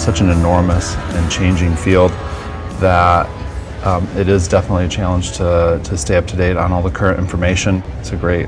such an enormous and changing field that it is definitely a challenge to stay up to date on all the current information. It's a great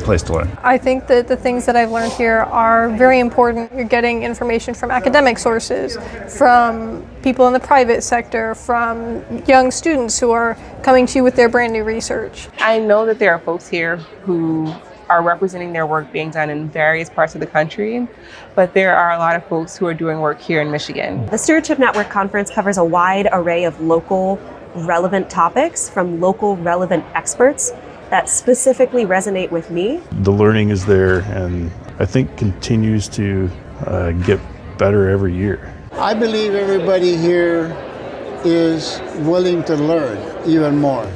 place to learn. I think that the things that I've learned here are very important. You're getting information from academic sources, from people in the private sector, from young students who are coming to you with their brand new research. I know that there are folks here who are representing their work being done in various parts of the country, but there are a lot of folks who are doing work here in Michigan. The Stewardship Network Conference covers a wide array of local relevant topics from local relevant experts that specifically resonate with me. The learning is there and I think continues to get better every year. I believe everybody here is willing to learn even more.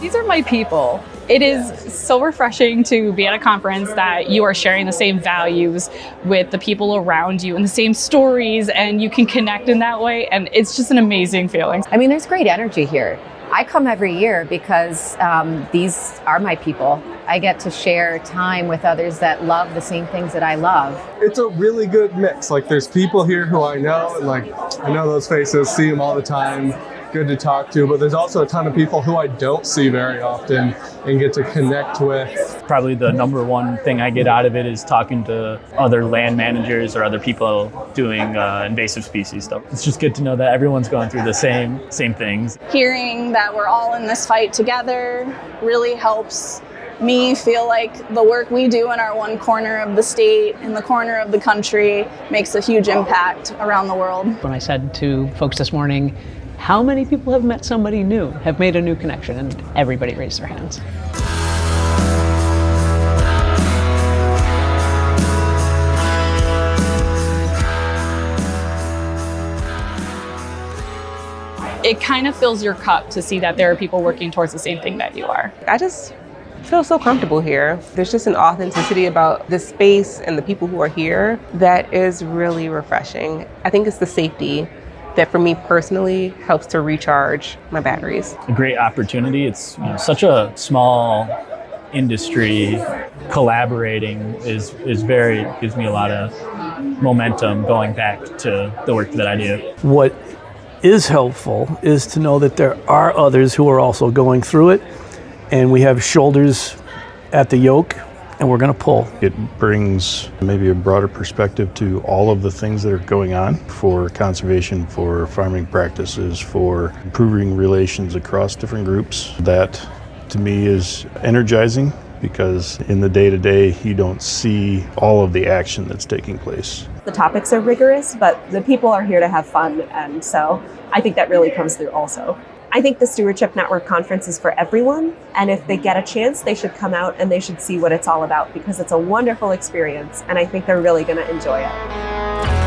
These are my people. It is so refreshing to be at a conference that you are sharing the same values with the people around you and the same stories, and you can connect in that way, and it's just an amazing feeling. I mean, there's great energy here. I come every year because these are my people. I get to share time with others that love the same things that I love. It's a really good mix. Like, there's people here who I know, and I know those faces, see them all the time. Good to talk to, but there's also a ton of people who I don't see very often and get to connect with. Probably the number one thing I get out of it is talking to other land managers or other people doing invasive species stuff. It's just good to know that everyone's going through the same things. Hearing that we're all in this fight together really helps me feel like the work we do in our one corner of the state, in the corner of the country, makes a huge impact around the world. When I said to folks this morning, how many people have met somebody new, have made a new connection? And everybody raised their hands. It kind of fills your cup to see that there are people working towards the same thing that you are. I just feel so comfortable here. There's just an authenticity about this space and the people who are here that is really refreshing. I think it's the safety that for me personally helps to recharge my batteries. A great opportunity. It's such a small industry. Collaborating is gives me a lot of momentum going back to the work that I do. What is helpful is to know that there are others who are also going through it, and we have shoulders at the yoke, and we're going to pull. It brings maybe a broader perspective to all of the things that are going on for conservation, for farming practices, for improving relations across different groups. That, to me, is energizing because in the day-to-day, you don't see all of the action that's taking place. The topics are rigorous, but the people are here to have fun, and so I think that really comes through also. I think the Stewardship Network Conference is for everyone, and if they get a chance, they should come out and they should see what it's all about because it's a wonderful experience, and I think they're really going to enjoy it.